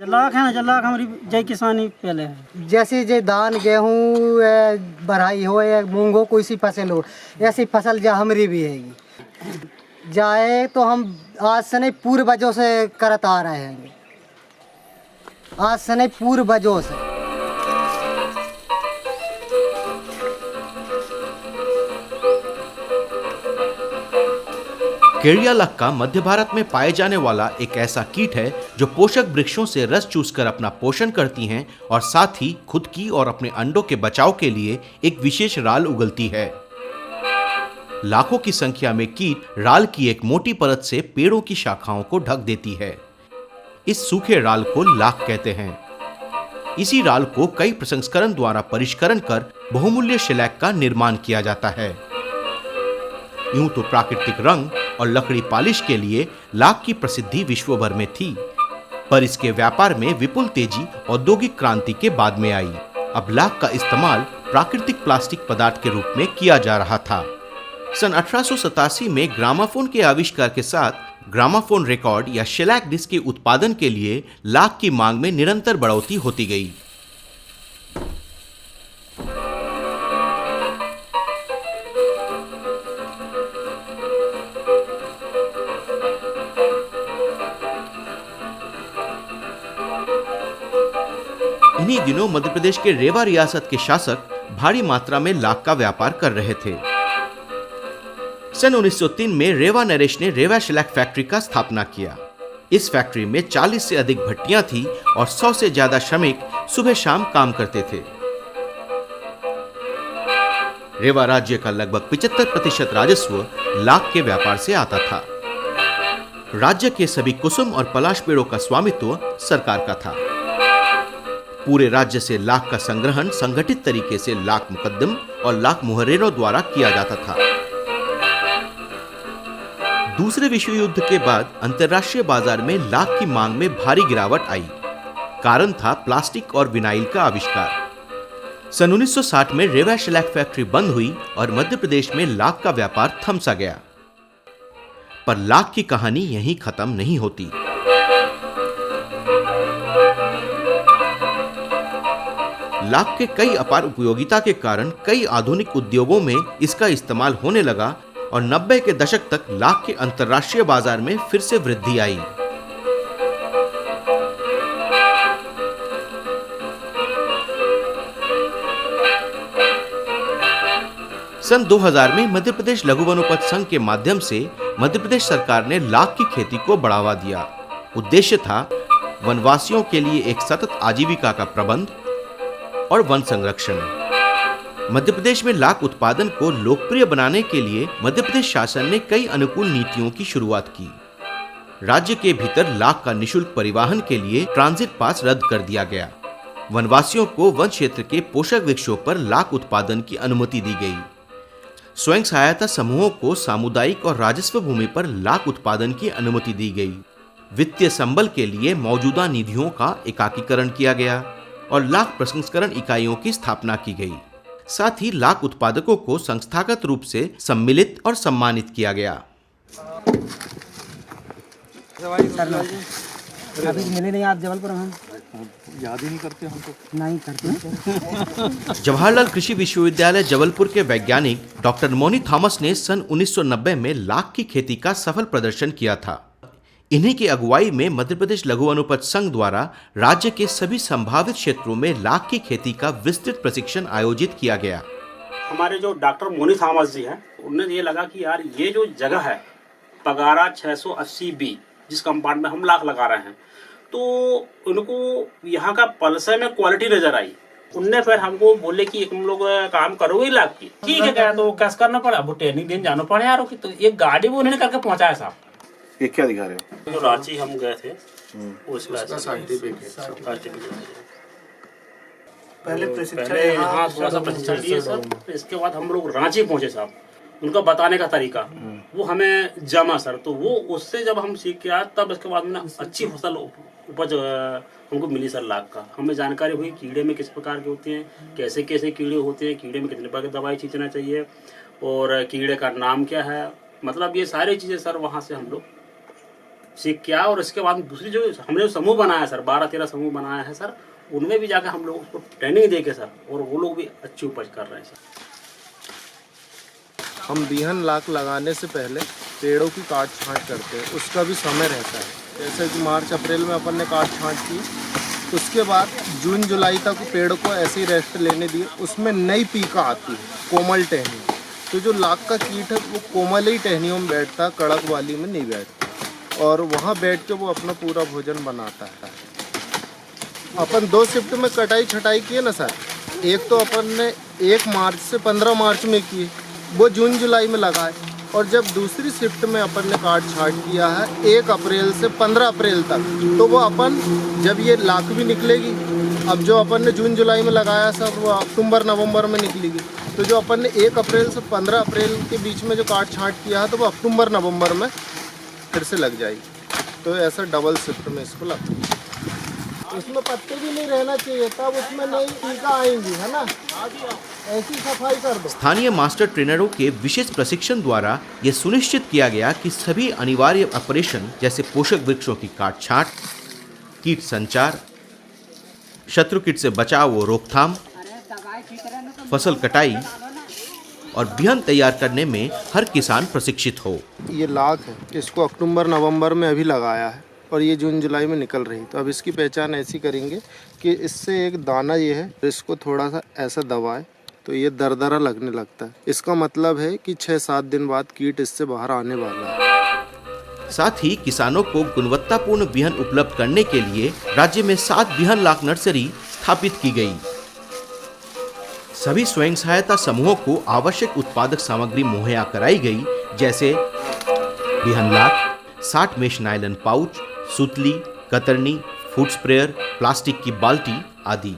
लाख है ना, जो लाख हमारी जय किसानी पहले है। जैसे जे धान गेहूँ बढ़ाई हो या मूंग हो, कोई सी फसल हो, ऐसी फसल जा हमारी भी है जाए तो हम आज से नहीं पूर्वजों से करत आ रहे हैं, आज से नहीं पूर्वजों से। केड़िया लक्का मध्य भारत में पाए जाने वाला एक ऐसा कीट है जो पोषक वृक्षों से रस चूसकर अपना पोषण करती हैं और साथ ही खुद की और अपने अंडों के बचाव के लिए एक विशेष राल उगलती है। लाखों की संख्या में कीट राल की एक मोटी परत से पेड़ों की शाखाओं को ढक देती है। इस सूखे राल को लाख कहते हैं। इसी राल को कई प्रसंस्करण द्वारा परिष्करण कर बहुमूल्य शिलैक का निर्माण किया जाता है। यूं तो प्राकृतिक रंग और लकड़ी पॉलिश के लिए लाख की प्रसिद्धि विश्व भर में थी, पर इसके व्यापार में विपुल तेजी औद्योगिक क्रांति के बाद में आई। अब लाख का इस्तेमाल प्राकृतिक प्लास्टिक पदार्थ के रूप में किया जा रहा था। सन 1887 में ग्रामाफोन के आविष्कार के साथ ग्रामाफोन रिकॉर्ड या शेलैक डिस्क के उत्पादन के लिए लाख की मांग में निरंतर बढ़ोतरी होती गई। इन्हीं दिनों मध्य प्रदेश के रेवा रियासत के शासक भारी मात्रा में लाख का व्यापार कर रहे थे। सन 1903 में रेवा नरेश ने रेवा शिलैक फैक्ट्री का स्थापना किया। इस फैक्ट्री में 40 से अधिक भट्टियां थी और 100 से ज्यादा श्रमिक सुबह शाम काम करते थे। रेवा राज्य का लगभग 75% राजस्व लाख के व्यापार से आता था। राज्य के सभी कुसुम और पलाश पेड़ों का स्वामित्व सरकार का था। पूरे राज्य से लाख का संग्रहण संगठित तरीके से लाख मुकद्दम और लाख मुहर्रिरों द्वारा किया जाता था। दूसरे विश्व युद्ध के बाद अंतर्राष्ट्रीय बाजार में लाख की मांग में भारी गिरावट आई। कारण था प्लास्टिक और विनाइल का आविष्कार। सन 1960 में रेवा शिलैक फैक्ट्री बंद हुई और मध्य प्रदेश में लाख का व्यापार थम सा गया। पर लाख की कहानी यहीं खत्म नहीं होती। लाख के कई अपार उपयोगिता के कारण कई आधुनिक उद्योगों में इसका इस्तेमाल होने लगा और 90 के दशक तक लाख के अंतर्राष्ट्रीय बाजार में फिर से वृद्धि आई। सन 2000 में मध्य प्रदेश लघु वनोपज संघ के माध्यम से मध्य प्रदेश सरकार ने लाख की खेती को बढ़ावा दिया। उद्देश्य था वनवासियों के लिए एक सतत आजीविका का प्रबंध और वन संरक्षण। मध्य प्रदेश में लाख उत्पादन को लोकप्रिय बनाने के लिए मध्य प्रदेश शासन ने कई अनुकूल नीतियों की शुरुआत की। राज्य के भीतर लाख का निशुल्क परिवहन के लिए ट्रांजिट पास रद्द कर दिया गया। वनवासियों को वन क्षेत्र के पोषक वृक्षों पर लाख उत्पादन की अनुमति दी गई। स्वयं सहायता समूहों को सामुदायिक और राजस्व भूमि पर लाख उत्पादन की अनुमति दी गई। वित्तीय संबल के लिए मौजूदा निधियों का एकीकरण किया गया और लाख प्रसंस्करण इकाइयों की स्थापना की गई। साथ ही लाख उत्पादकों को संस्थागत रूप से सम्मिलित और सम्मानित किया गया। अभी मिले नहीं आप जबलपुर, हम याद ही नहीं करते, हम तो नहीं करते। जवाहरलाल कृषि विश्वविद्यालय जबलपुर के वैज्ञानिक डॉक्टर मोनी थॉमस ने सन 1990 में लाख की खेती का सफल प्रदर्शन किया था। इन्हीं की अगुवाई में मध्य प्रदेश लघु वनोपज संघ द्वारा राज्य के सभी संभावित क्षेत्रों में लाख की खेती का विस्तृत प्रशिक्षण आयोजित किया गया। हमारे जो डॉक्टर मोनी थॉमस जी हैं, उन्हें ये लगा कि यार ये जो जगह है पगारा 680B, जिस कंपाउंड में हम लाख लगा रहे हैं, तो उनको यहाँ का पल्स में क्वालिटी नजर आई। उनने फिर हमको बोले कि हम लोग काम करोगे लाख की। ठीक है क्या, तो कैसे करना पड़ा, वो ट्रेनिंग देने जाना पड़ा यार। तो एक गाड़ी वो उन्होंने करके पहुंचाया साहब। ये क्या दिखा रहे हो? जो रांची हम गए थे उसका साइंटिफिक पहले हाँ थोड़ा सा प्रशिक्षण लिए सर। इसके बाद हम लोग रांची पहुंचे साहब। उनका बताने का तरीका वो हमें जमा सर, तो वो उससे जब हम सीख के आए तब इसके बाद में अच्छी फसल उपज हमको मिली सर लाख का। हमें जानकारी हुई कीड़े में किस प्रकार के होते हैं, कैसे कैसे कीड़े होते हैं, कीड़े में कितने प्रकार की दवाई छींचना चाहिए और कीड़े का नाम क्या है, मतलब ये सारी चीज़ें सर वहाँ से हम लोग सीख के आया। और इसके बाद दूसरी जो हमने जो समूह बनाया सर, 12-13 समूह बनाया है सर, उनमें भी जाकर हम लोग उसको ट्रेनिंग दे के सर, और वो लोग भी अच्छी उपज कर रहे हैं सर। हम बिहन लाख लगाने से पहले पेड़ों की काट छांट करते हैं, उसका भी समय रहता है। जैसे कि मार्च अप्रैल में अपन ने काट छांट की, उसके बाद जून जुलाई तक पेड़ को ऐसे ही रेस्ट लेने दिए। उसमें नई पीका आती है, कोमल टहनी। तो जो लाख का कीट है वो कोमल ही टहनियों में बैठता है, कड़क वाली में नहीं बैठता, और वहाँ बैठ के वो अपना पूरा भोजन बनाता है। अपन 2 शिफ्ट में कटाई छटाई किए ना सर। एक तो अपन ने 1 मार्च से 15 मार्च में किए, वो जून जुलाई में लगाए। और जब दूसरी शिफ्ट में अपन ने काट छाट किया है 1 अप्रैल से 15 अप्रैल तक, तो वो अपन जब ये लाख भी निकलेगी, अब जो अपन ने जून जुलाई में लगाया सर वो अक्टूबर नवंबर में निकलेगी। तो जो अपन ने 1 अप्रैल से 15 अप्रैल के बीच में जो काट छाट किया है, तो वो अक्टूबर नवंबर में फिर से लग जाएगी। तो ऐसा डबल शिफ्ट में इसको लगता है। उसमें पत्ते भी नहीं रहना चाहिए, तब उसमें नई टीका आएंगी, है ना। ऐसी सफाई कर दो। स्थानीय मास्टर ट्रेनरों के विशेष प्रशिक्षण द्वारा यह सुनिश्चित किया गया कि सभी अनिवार्य ऑपरेशन जैसे पोषक वृक्षों की काट छांट, कीट संचार, शत्रु कीट से बचाव व रोकथाम, फसल कटाई और बिहन तैयार करने में हर किसान प्रशिक्षित हो। ये लाख है, इसको अक्टूबर नवंबर में अभी लगाया है और ये जून जुलाई में निकल रही। तो अब इसकी पहचान ऐसी करेंगे कि इससे एक दाना ये है, इसको थोड़ा सा ऐसा दबाए तो ये दरदरा लगने लगता है। इसका मतलब है कि 6-7 दिन बाद कीट इससे बाहर आने वाला है। साथ ही किसानों को गुणवत्तापूर्ण बिहन उपलब्ध करने के लिए राज्य में 7 बिहन लाख नर्सरी स्थापित की गई। सभी स्वयं सहायता समूहों को आवश्यक उत्पादक सामग्री मुहैया कराई गई, जैसे बिहन लाख, 60 मेश नायलन पाउच, सुतली, कतरनी, फूड स्प्रेयर, प्लास्टिक की बाल्टी आदि।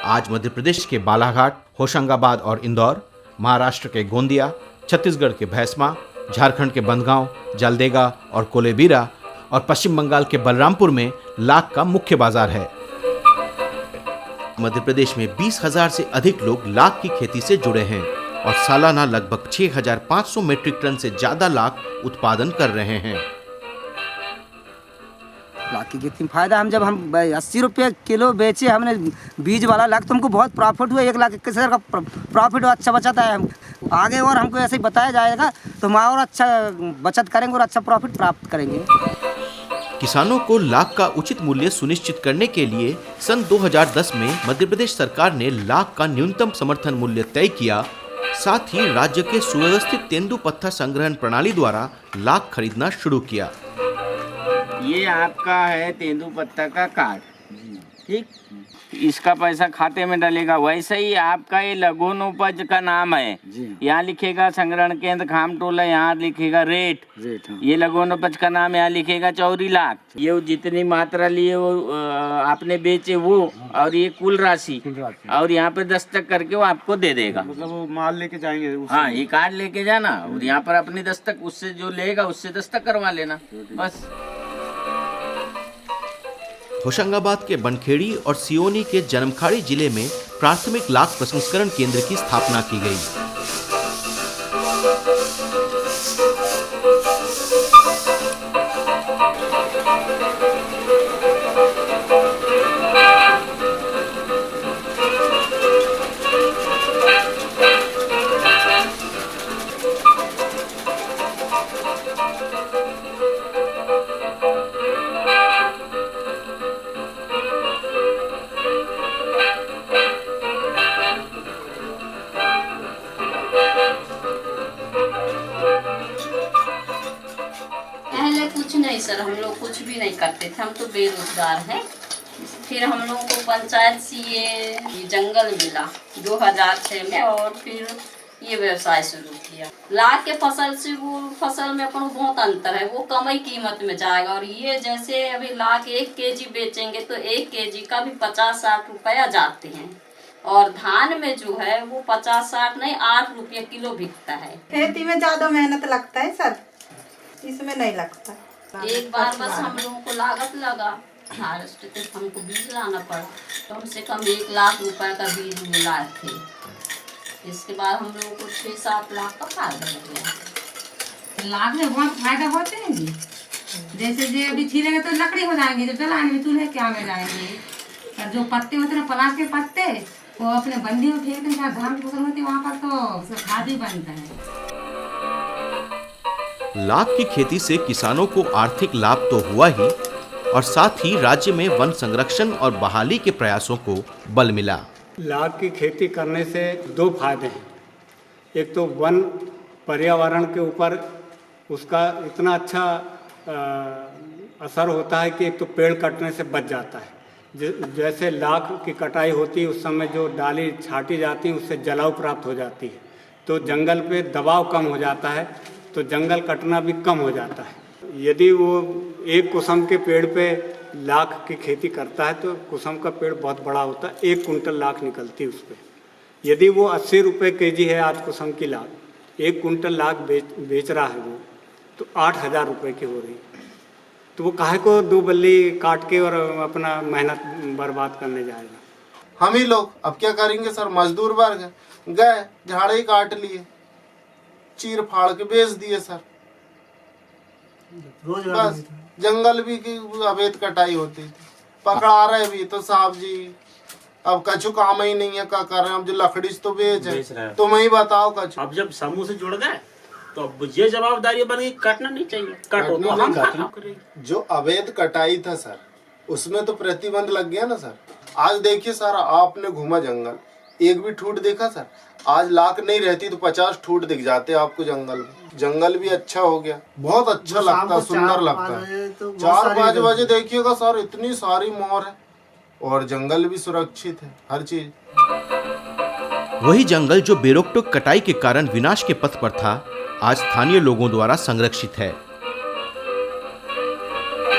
आज मध्य प्रदेश के बालाघाट, होशंगाबाद और इंदौर, महाराष्ट्र के गोंदिया, छत्तीसगढ़ के भैंसमा, झारखंड के बंदगांव, जलदेगा और कोलेबिरा और पश्चिम बंगाल के बलरामपुर में लाख का मुख्य बाजार है। मध्य प्रदेश में 20,000 से अधिक लोग लाख की खेती से जुड़े हैं और सालाना लगभग 6,500 मीट्रिक टन से ज्यादा लाख उत्पादन कर रहे हैं। लाख की खेती में फायदा, हम जब हम 80 रुपये किलो बेचे हमने बीज वाला लाख, तो हमको बहुत प्रॉफिट हुआ। 1,21,000 का प्रॉफिट अच्छा बचत है। हम आगे और हमको ऐसे ही बताया जाएगा तो हम और अच्छा बचत करेंगे और अच्छा प्रॉफिट प्राप्त करेंगे। किसानों को लाख का उचित मूल्य सुनिश्चित करने के लिए सन 2010 में मध्य प्रदेश सरकार ने लाख का न्यूनतम समर्थन मूल्य तय किया। साथ ही राज्य के सुव्यवस्थित तेंदुपत्ता संग्रहण प्रणाली द्वारा लाख खरीदना शुरू किया। ये आपका है तेंदुपत्ता का कार्ड, ठीक, इसका पैसा खाते में डलेगा। वैसे ही आपका ये लघुन उपज का नाम है, यहाँ लिखेगा संग्रहण केंद्र खामटोला, यहाँ लिखेगा रेट। ये लघुन उपज का नाम यहाँ लिखेगा 24 लाख। ये जितनी मात्रा लिए वो आपने बेचे वो, और ये कुल राशि, और यहाँ पे दस्तक करके वो आपको दे देगा। मतलब वो माल लेके जाएंगे। हाँ, ये कार्ड लेके जाना और यहाँ पर अपनी दस्तक, उससे जो लेगा उससे दस्तक करवा लेना बस। होशंगाबाद के बनखेड़ी और सियोनी के जनमखाड़ी जिले में प्राथमिक लाख प्रसंस्करण केंद्र की स्थापना की गई। कुछ नहीं सर, हम लोग कुछ भी नहीं करते थे, हम तो बेरोजगार हैं। फिर हम लोगों को पंचायत से ये जंगल मिला 2006 में, और फिर ये व्यवसाय शुरू किया। लाख के फसल से वो फसल में अपन को बहुत अंतर है, वो कम ही कीमत में जाएगा। और ये जैसे अभी लाख 1 केजी बेचेंगे तो 1 केजी का भी 50-60 रुपया जाते हैं, और धान में जो है वो 50-60 नहीं 8 रुपये किलो बिकता है। खेती में ज्यादा मेहनत लगता है सर, इसमें नहीं लगता। एक बार बस हम लोगों को लागत लगा, महाराष्ट्र से हमको बीज लाना पड़ा, कम से कम 1 लाख रुपए का बीज मिला थे। इसके बाद हम लोगों को 6-7 लाख का फायदा हो गया। लाख में बहुत फायदा होते हैं जी। जैसे जो अभी छीलेंगे तो लकड़ी हो जाएंगे, जब जलाएंगे भी चूल्हे क्या में जाएंगे। और जो पत्ते होते हैं पलाश के पत्ते, वो अपने बंदी में फेंक दें, जहाँ धान की फसल होती है वहाँ पर तो खाद ही बनता है। लाख की खेती से किसानों को आर्थिक लाभ तो हुआ ही, और साथ ही राज्य में वन संरक्षण और बहाली के प्रयासों को बल मिला। लाख की खेती करने से दो फायदे हैं। एक तो वन पर्यावरण के ऊपर उसका इतना अच्छा असर होता है कि एक तो पेड़ कटने से बच जाता है। जैसे लाख की कटाई होती है उस समय जो डाली छाटी जाती है उससे जलाव प्राप्त हो जाती है, तो जंगल पे दबाव कम हो जाता है, तो जंगल कटना भी कम हो जाता है। यदि वो एक कुसुम के पेड़ पे लाख की खेती करता है तो कुसुम का पेड़ बहुत बड़ा होता है, 1 कुंटल लाख निकलती है उस पर। यदि वो 80 रुपये केजी है आज कुसुम की लाख, 1 कुंटल लाख बेच रहा है वो, तो 8,000 रुपये की हो रही। तो वो काहे को 2 बल्ली काट के और अपना मेहनत बर्बाद करने जाएगा। हम ही लोग अब क्या करेंगे सर, मजदूर वर्ग गए झाड़े ही काट लिए, चीर फाड़ के बेच दिए सर। बस जंगल भी की अवैध कटाई होती थी, पकड़ा रहे भी तो साहब जी अब कछु काम ही नहीं है, क्या कर रहे हैं अब, जो लकड़ी तो बेच है तुम ही बताओ कछु। अब जब समूह से जुड़ गए तो अब ये जवाबदारी बन गई, काटना नहीं चाहिए, काटो तो हम करेंगे। जो अवैध कटाई था सर उसमें तो प्रतिबंध लग गया ना सर। आज देखिए सर, आपने घूमा जंगल, एक भी ठूट देखा सर? आज लाख नहीं रहती तो 50 ठूट दिख जाते आपको जंगल में। जंगल भी अच्छा हो गया, बहुत अच्छा लगता है, सुंदर लगता है। 4-5 बजे देखिएगा सर इतनी सारी मोर है, और जंगल भी सुरक्षित है, हर चीज। वही जंगल जो बेरोकटोक कटाई के कारण विनाश के पथ पर था, आज स्थानीय लोगों द्वारा संरक्षित है।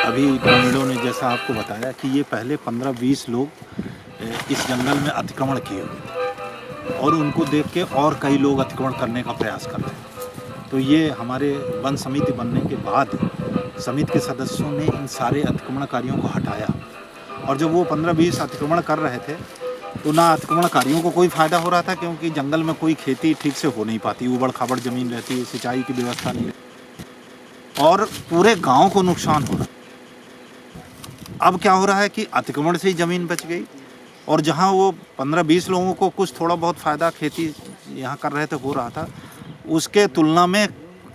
अभी ग्रामीणों ने जैसा आपको बताया कि ये पहले 15-20 लोग इस जंगल में अतिक्रमण किए हुए थे, और उनको देख के और कई लोग अतिक्रमण करने का प्रयास कर रहे हैं। तो ये हमारे वन समिति बनने के बाद समिति के सदस्यों ने इन सारे अतिक्रमणकारियों को हटाया, और जब वो 15-20 अतिक्रमण कर रहे थे तो ना अतिक्रमणकारियों को कोई फ़ायदा हो रहा था, क्योंकि जंगल में कोई खेती ठीक से हो नहीं पाती, उबड़ खाबड़ ज़मीन रहती है, सिंचाई की व्यवस्था नहीं रहती, और पूरे गांव को नुकसान हो रहा। अब क्या हो रहा है कि अतिक्रमण से ही ज़मीन बच गई, और जहां वो 15-20 लोगों को कुछ थोड़ा बहुत फ़ायदा खेती यहाँ कर रहे थे हो रहा था, उसके तुलना में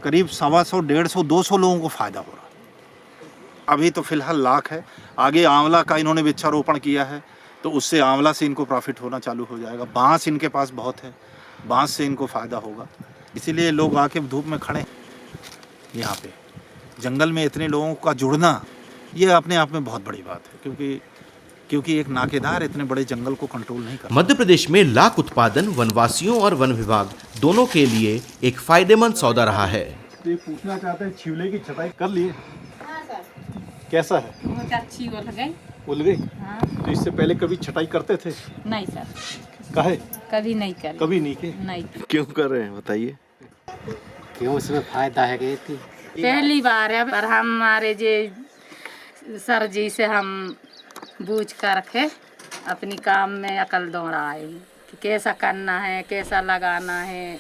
करीब 125, 150, 200 लोगों को फ़ायदा हो रहा। अभी तो फ़िलहाल लाख है, आगे आंवला का इन्होंने वृक्षारोपण किया है, तो उससे आंवला से इनको प्रॉफिट होना चालू हो जाएगा। बांस इनके पास बहुत है, बांस से इनको फ़ायदा होगा, इसीलिए लोग आके धूप में खड़े यहाँ पे। जंगल में इतने लोगों का जुड़ना ये अपने आप में बहुत बड़ी बात है, क्योंकि एक नाकेदार इतने बड़े जंगल को कंट्रोल नहीं कर। मध्य प्रदेश में लाख उत्पादन वनवासियों और वन विभाग दोनों के लिए एक फायदेमंद सौदा रहा है। ये पूछना चाहते हैं, छिवले की छटाई कर लिए? कैसा है? बहुत अच्छी उल गई? तो इससे पहले कभी छटाई करते थे? नहीं सर, काहे? कभी नहीं कर। कभी नहीं के? नहीं। क्यों कर रहे हैं बताइए? क्यों, उसमें फायदा है कि पहली बार है, पर हमारे जे सर जी से हम बूझ कर रखे अपनी काम में अकल दौड़ाए कि कैसा करना है, कैसा लगाना है।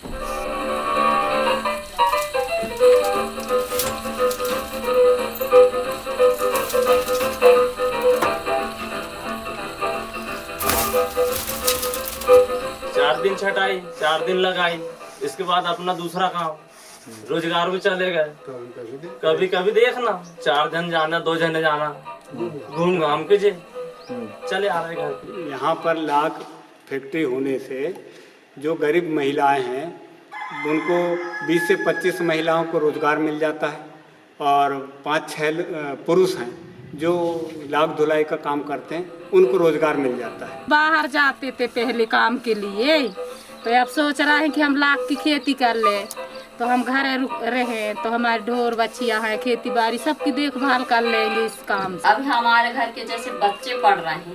चार दिन छटाई, 4 दिन लगाई, इसके बाद अपना दूसरा काम रोजगार में चले गए। कभी कभी देखना 4 जन जाना, 2 जने जाना, घूम घाम के जे चले आ रहे घर। यहाँ पर लाख फैक्ट्री होने से जो गरीब महिलाएं हैं उनको 20 से 25 महिलाओं को रोजगार मिल जाता है, और 5-6 पुरुष हैं जो लाख धुलाई का काम करते हैं, उनको रोजगार मिल जाता है। बाहर जाते थे पहले काम के लिए, तो अब सोच रहे हैं कि हम लाख की खेती कर ले, तो हम घर रहे तो हमारे ढोर बच्चियाँ हैं, खेती बाड़ी सबकी देखभाल कर लेंगे इस काम से। अभी हमारे घर के जैसे बच्चे पढ़ रहे हैं,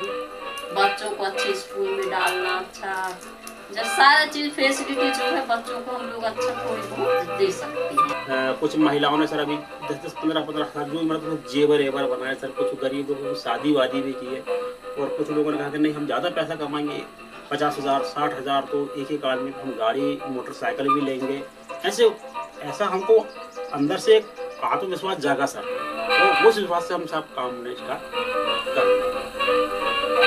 बच्चों को अच्छे स्कूल में डालना, अच्छा जब सारा चीज फैसिलिटी जो है बच्चों को हम लोग अच्छा थोड़ी बहुत दे सकते हैं। कुछ महिलाओं ने सर अभी 10-10, 15-15 साल जो मतलब जेवर एवर बनाए सर, कुछ गरीबों को शादी वादी भी की है, और कुछ लोगों ने कहा कि नहीं हम ज़्यादा पैसा कमाएंगे, 50,000 60,000 तो एक आदमी हम गाड़ी मोटरसाइकिल भी लेंगे। ऐसा हमको अंदर से एक आत्मविश्वास जागा सर, उस हिसाब से हम सब काम नहीं स्टार्ट कर रहे हैं।